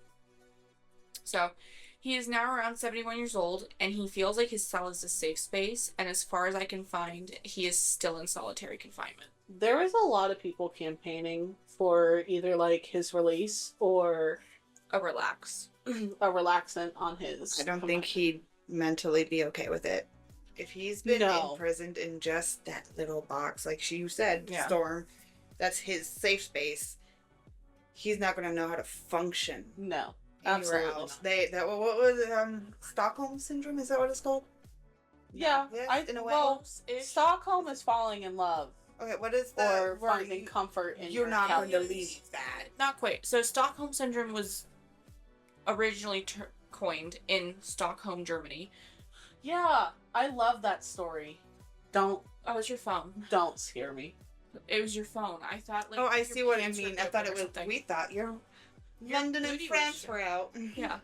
S2: So, he is now around 71 years old, and he feels like his cell is a safe space, and as far as I can find, he is still in solitary confinement.
S1: There was a lot of people campaigning for either like his release or
S2: a
S1: relaxant on his.
S3: I don't think he'd mentally be okay with it. If he's been imprisoned in just that little box, like you said, Storm, that's his safe space. He's not going to know how to function.
S1: No,
S3: anywhere else. Not. What was it? Stockholm syndrome? Is that what it's called?
S1: Yeah,
S3: in a way.
S1: Well, Stockholm is falling in love.
S3: Okay, what is the
S1: or finding comfort in
S3: you're not going to leave that?
S2: Not quite. So Stockholm syndrome was originally coined in Stockholm, Germany.
S1: Yeah, I love that story.
S2: Oh, it's your phone.
S1: Don't scare me.
S2: It was your phone. I thought like.
S3: Oh, I see what you mean. I thought it was. Something. We thought London and France were out.
S2: Yeah.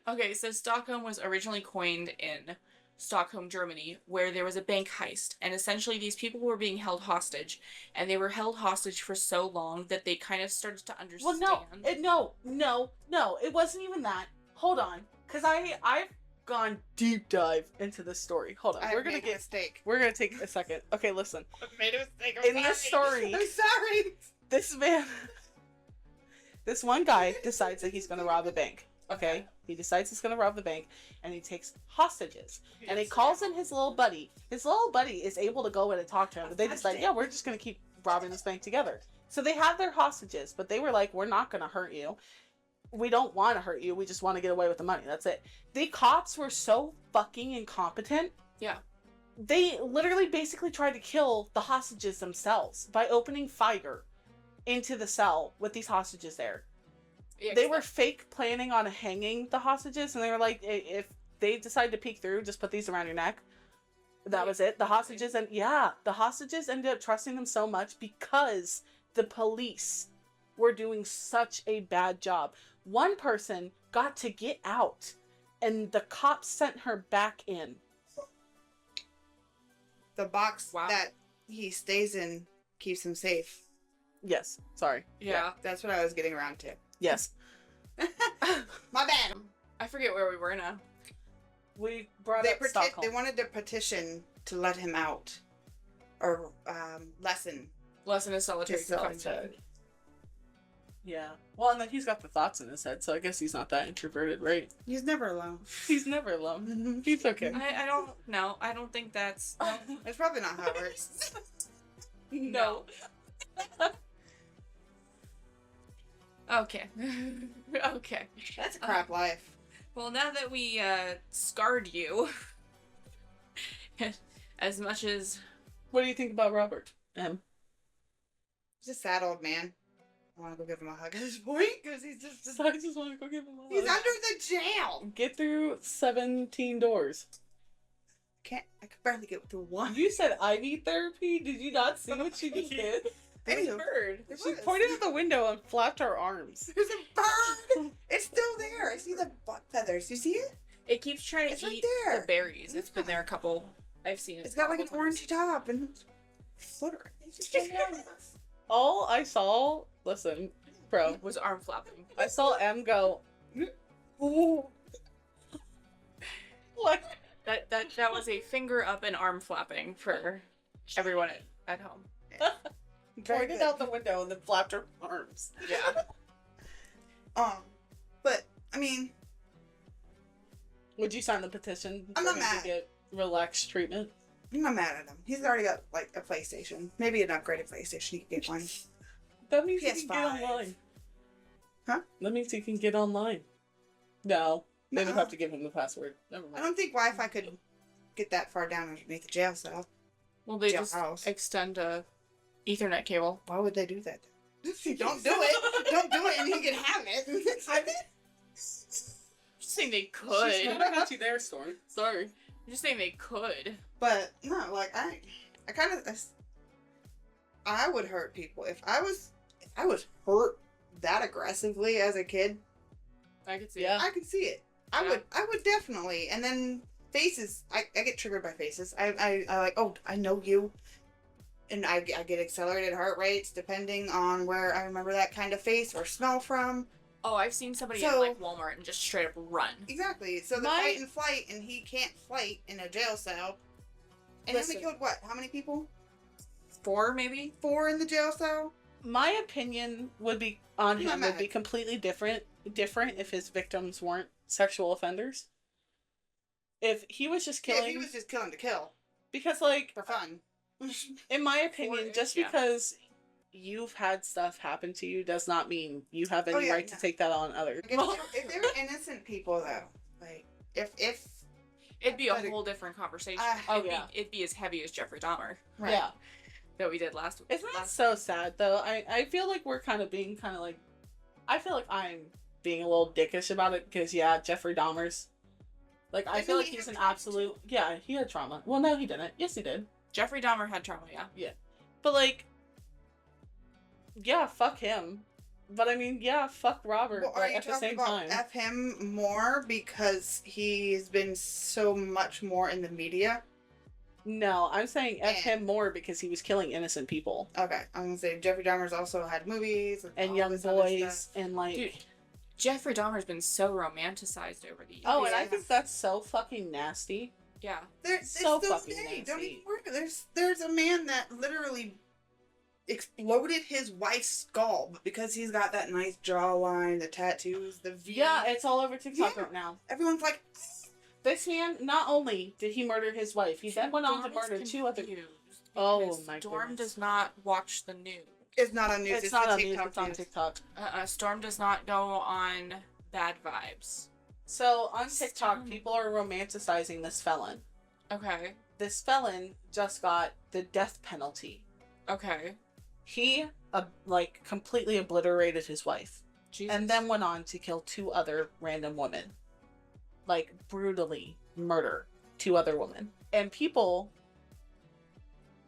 S2: Okay, so Stockholm was originally coined in Stockholm, Germany, where there was a bank heist, and essentially these people were being held hostage, and they were held hostage for so long that they kind of started to understand.
S1: Well, no, it wasn't even that. Hold on, because I've gone deep dive into this story. Hold on, we're gonna get a mistake. We're gonna take a second. Okay, listen.
S3: I made a mistake.
S1: In this story,
S3: I'm sorry.
S1: This man, this one guy decides that he's gonna rob a bank. Okay, he decides he's gonna rob the bank, and he takes hostages, and he calls in his little buddy. His little buddy is able to go in and talk to him, but they decide, yeah, we're just gonna keep robbing this bank together. So they have their hostages, but they were like, we're not gonna hurt you. We don't want to hurt you. We just want to get away with the money. That's it. The cops were so fucking incompetent.
S2: Yeah.
S1: They literally basically tried to kill the hostages themselves by opening fire into the cell with these hostages there. Yeah, they were fake planning on hanging the hostages, and they were like, if they decide to peek through, just put these around your neck. That was it. The hostages ended up trusting them so much because the police were doing such a bad job. One person got to get out, and the cops sent her back in.
S3: The box that he stays in keeps him safe.
S1: Yes. Sorry.
S2: Yeah.
S3: That's what I was getting around to.
S1: Yes.
S3: My bad.
S2: I forget where we were now.
S1: We brought up Stockholm.
S3: They wanted to petition to let him out. Or lessen
S2: his solitary confinement.
S1: Yeah. Well, and then he's got the thoughts in his head, so I guess he's not that introverted, right?
S3: He's never alone.
S1: He's never alone. He's okay.
S2: I don't know. I don't think that's... No.
S3: It's probably not how it works.
S2: No. Okay. Okay.
S3: That's a crap life.
S2: Well, now that we scarred you, as much as...
S1: What do you think about Robert?
S3: He's a sad old man. I want to go give him a hug at this point because he's just
S1: I just want to go give him a hug.
S3: He's under the jail.
S1: Get through 17 doors.
S3: I could barely get through one.
S1: You said I need therapy? Did you not see what she just did?
S3: I
S1: Bird. She pointed at the window and flapped her arms.
S3: There's a bird. It's still there. I see the butt feathers. You see it?
S2: It keeps trying to
S3: It's
S2: eat
S3: right there.
S2: the berries. It's been there a couple... I've seen it.
S3: It's got like an orangey top and fluttering.
S1: All I saw, listen, bro,
S2: Was arm flapping.
S1: I saw M go, ooh. Like,
S2: That was a finger up and arm flapping for everyone at home.
S1: pointed out the window and then flapped her arms.
S2: Yeah.
S3: But I mean,
S1: Would you sign the petition
S3: I'm
S1: for
S3: not
S1: him
S3: mad.
S1: to get relaxed treatment?
S3: I'm not mad at him. He's already got like a PlayStation, maybe an upgraded PlayStation. He can get one.
S1: That means he can
S3: PS5.
S1: get online.
S3: Huh?
S1: That means he can get online. No, they would
S3: No.
S1: have to give him the password. Never
S3: I
S1: mind.
S3: don't think Wi-Fi could get that far down underneath the jail cell.
S2: Well, they
S3: Jail
S2: just
S3: house.
S2: extend a Ethernet cable.
S3: Why would they do that? Don't do it. Don't do it, and he can have it.
S2: Just saying they
S1: She's
S2: could.
S1: never got you there, Storm. Sorry.
S2: I'm just saying they could.
S3: But no, like I kind of, I would hurt people if I was hurt that aggressively as a kid.
S2: I could see
S1: Yeah.
S2: it.
S3: I could see it. I would definitely. And then faces, I get triggered by faces. I like, oh, I know you. And I get accelerated heart rates depending on where I remember that kind of face or smell from.
S2: Oh, I've seen somebody in
S3: So-
S2: like Walmart and just straight up run.
S3: Exactly. So the
S1: My-
S3: fight and flight, and he can't fight in a jail cell. And he
S1: Listen.
S3: only killed what? How many people?
S2: 4 maybe?
S3: 4 in the jail cell?
S1: My opinion would be on
S3: I'm not
S1: him would be
S3: mad.
S1: completely different if his victims weren't sexual offenders. If he was just
S3: Yeah,
S1: killing,
S3: he was just killing to kill
S1: because like
S3: for fun.
S1: in my opinion, just
S2: yeah.
S1: because you've had stuff happen to you does not mean you have any
S3: Oh, yeah,
S1: right
S3: no.
S1: to take that on others.
S3: If they were innocent people, though, like if
S2: It'd be a
S3: But it-
S2: whole different conversation.
S1: Oh, yeah.
S2: It'd be as heavy as Jeffrey Dahmer
S3: right.
S1: Yeah,
S2: that we did last week.
S1: isn't that so sad though? I feel like we're kind of being kind of like, I feel like I'm being a little dickish about it because yeah, Jeffrey Dahmer's. Like I
S3: Didn't
S1: feel like
S3: he
S1: he's
S3: have
S1: an
S3: trauma,
S1: absolute he had trauma. Well, no, he didn't. Yes, he did.
S2: Jeffrey Dahmer had trauma, yeah.
S1: But like, yeah, fuck him. But I mean, yeah, fuck Robert.
S3: Well,
S1: but
S3: are you
S1: at the
S3: talking
S1: same
S3: about
S1: time,
S3: F him more because he's been so much more in the media?
S1: no, I'm saying F
S3: And-
S1: him more because he was killing innocent people
S3: Okay, I'm gonna say Jeffrey Dahmer's also had movies
S1: and
S3: all
S1: young
S3: this other
S1: boys
S3: stuff.
S1: and like.
S2: Dude, Jeffrey Dahmer's been so romanticized over the years.
S1: Oh, and I
S3: Yeah.
S1: think that's so fucking nasty.
S2: Yeah.
S3: There's
S1: so
S3: it's still
S1: fucking
S3: today. Don't
S1: nasty.
S3: even worry. There's a man that literally exploded his wife's skull because he's got that nice jawline, the tattoos, the V.
S1: Yeah, it's all over TikTok
S3: Yeah.
S1: right now.
S3: Everyone's like,
S1: This man, not only did he murder his wife, he then went on to
S2: Storm is
S1: murder 2 other.
S2: confused
S1: Oh,
S2: because
S1: my
S2: Storm
S1: goodness.
S2: does not watch the news.
S3: it's not on news.
S1: It's not
S3: the
S1: on news,
S3: TikTok
S1: it's on
S3: news.
S1: TikTok.
S2: Storm does not go on bad vibes.
S1: So on TikTok,
S2: Storm.
S1: people are romanticizing this felon.
S2: Okay.
S1: This felon just got the death penalty.
S2: Okay.
S1: He, completely obliterated his wife.
S2: Jesus.
S1: And then went on to kill 2 other random women. Like, brutally murder 2 other women. And people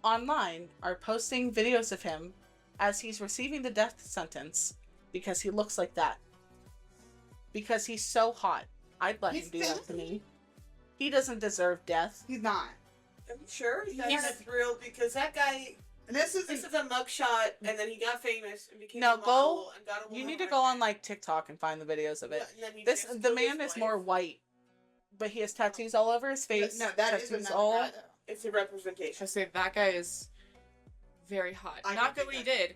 S1: online are posting videos of him as he's receiving the death sentence because he looks like that. Because he's so hot. I'd let
S3: He's
S1: him do that to
S3: filthy.
S1: me. He doesn't deserve death.
S3: He's not.
S4: I'm sure you guys
S2: He's-
S4: are thrilled because that guy.
S3: And this is
S4: This is a mugshot, and then he got famous and became
S1: No,
S4: a model and got a
S1: You
S4: woman
S1: need to
S4: pregnant.
S1: go on like TikTok and find the videos of it.
S4: And then he
S1: This
S4: just
S1: the
S4: killed
S1: man
S4: his
S1: is more
S4: wife.
S1: white, but he has tattoos all over his face.
S3: no, that is
S1: tattoos
S3: another
S1: all.
S3: guy, though.
S4: It's a representation.
S2: I say that guy is very hot.
S4: I
S2: Not
S4: don't
S2: good what he
S4: think
S2: did.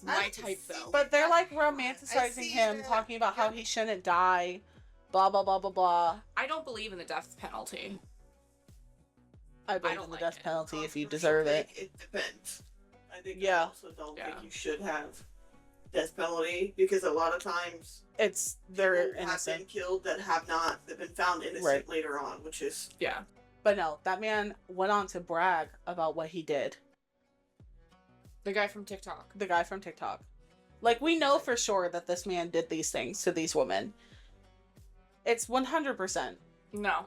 S3: I
S2: My
S3: don't
S2: type
S3: see-
S2: though.
S1: But they're like
S3: I
S1: romanticizing
S3: see
S1: him,
S3: that.
S1: talking about how
S3: Yeah.
S1: he shouldn't die, blah blah blah blah blah.
S2: I don't believe in the death penalty.
S1: I believe
S2: don't
S1: in the
S2: like
S1: death
S2: it.
S1: penalty if you
S4: Controversial
S1: deserve it.
S4: take, It depends. I think
S1: Yeah.
S4: I also don't
S2: Yeah.
S4: think you should have death penalty because a lot of times
S1: they're
S4: people have
S1: innocent.
S4: been killed that have not been found innocent later on, which is
S1: But no, that man went on to brag about what he did.
S2: The guy from TikTok.
S1: Like, we know for sure that this man did these things to these women. It's 100%.
S2: No.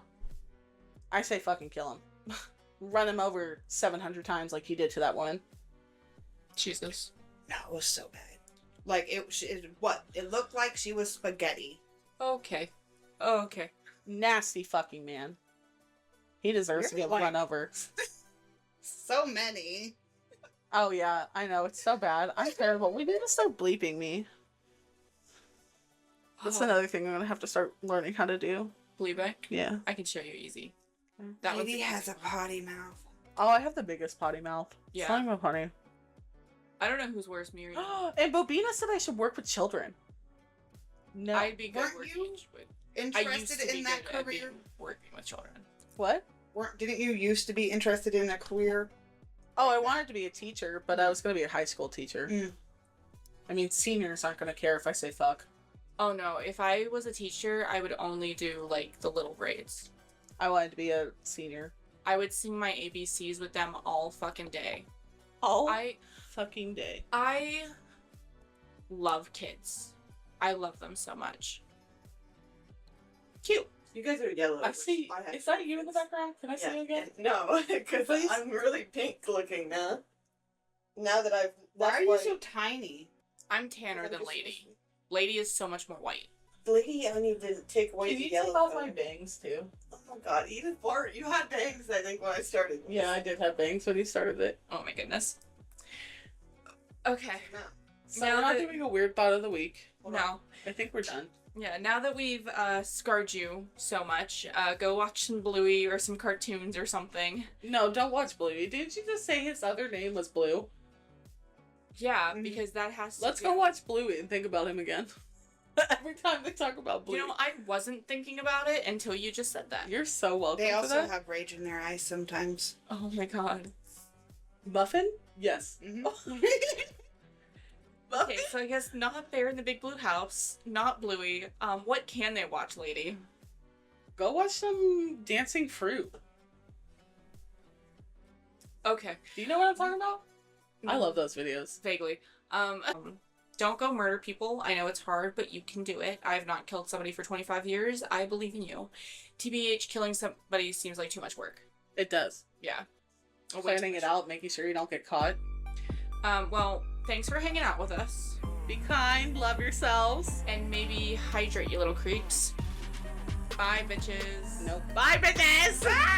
S1: I say fucking kill him. Run him over 700 times like he did to that woman.
S2: Jesus.
S3: No, it was so bad. Like, it looked like she was spaghetti.
S2: Okay.
S1: Nasty fucking man. He deserves to get run over.
S3: So many.
S1: Oh yeah, I know, it's so bad. I'm terrible. We need to start bleeping me. That's another thing I'm gonna have to start learning how to do.
S2: Bleeping?
S1: Yeah.
S2: I can show you easy.
S3: Lady has a potty mouth.
S1: Oh, I have the biggest potty mouth.
S2: Yeah.
S1: It's not even funny.
S2: I don't know who's worse, me or you.
S1: And Bobina said I should work with children. No.
S2: I'd be good
S3: Weren't
S2: working
S3: you
S2: with...
S3: interested in that career?
S2: Working with children.
S1: What?
S3: Didn't you used to be interested in a career?
S1: Oh, I wanted to be a teacher, but I was going to be a high school teacher.
S3: Mm.
S1: I mean, seniors aren't going to care if I say fuck.
S2: Oh no, if I was a teacher, I would only do, like, the little grades.
S1: I wanted to be a senior.
S2: I would sing my ABCs with them all fucking day.
S1: All fucking day.
S2: I love kids. I love them so much.
S1: Cute.
S4: you guys are yellow.
S1: I see. Is that you in the background? Can I see you again?
S4: No, because I'm really pink looking now. Now that I've...
S3: Why are you so tiny?
S2: I'm tanner than Lady. Lady is so much more white.
S4: Lady, I need to take away
S1: Can
S4: the
S1: you
S4: yellow.
S1: take off my bangs too?
S4: Oh my god, even Bart, you had bangs, I think, when I started.
S1: Yeah, I did have bangs when you started it.
S2: Oh my goodness. Okay.
S4: No.
S1: So
S2: Now
S1: we're not
S2: that-
S1: doing a weird thought of the week.
S2: No.
S1: I think we're done.
S2: Yeah, now that we've scarred you so much, go watch some Bluey or some cartoons or something.
S1: No, don't watch Bluey. Didn't you just say his other name was Blue?
S2: Yeah, because that has to
S1: Let's go watch Bluey and think about him again. Every time they talk about Bluey.
S2: You know, I wasn't thinking about it until you just said that.
S1: You're so welcome
S3: They
S1: for
S3: also
S1: that.
S3: have rage in their eyes sometimes.
S2: Oh my god.
S1: Muffin? Yes.
S3: Mm-hmm.
S2: Okay, so I guess not Bear in the Big Blue House, not Bluey. What can they watch, Lady?
S1: Go watch some Dancing Fruit.
S2: Okay.
S1: Do you know what I'm talking about? I love those videos.
S2: Vaguely. Don't go murder people. I know it's hard, but you can do it. I have not killed somebody for 25 years. I believe in you. TBH, killing somebody seems like too much work.
S1: It does.
S2: Yeah.
S1: Planning it out, making sure you don't get caught.
S2: Well, thanks for hanging out with us.
S1: Be kind, love yourselves.
S2: And maybe hydrate, you little creeps. Bye, bitches.
S1: Nope. Bye, bitches! Ah!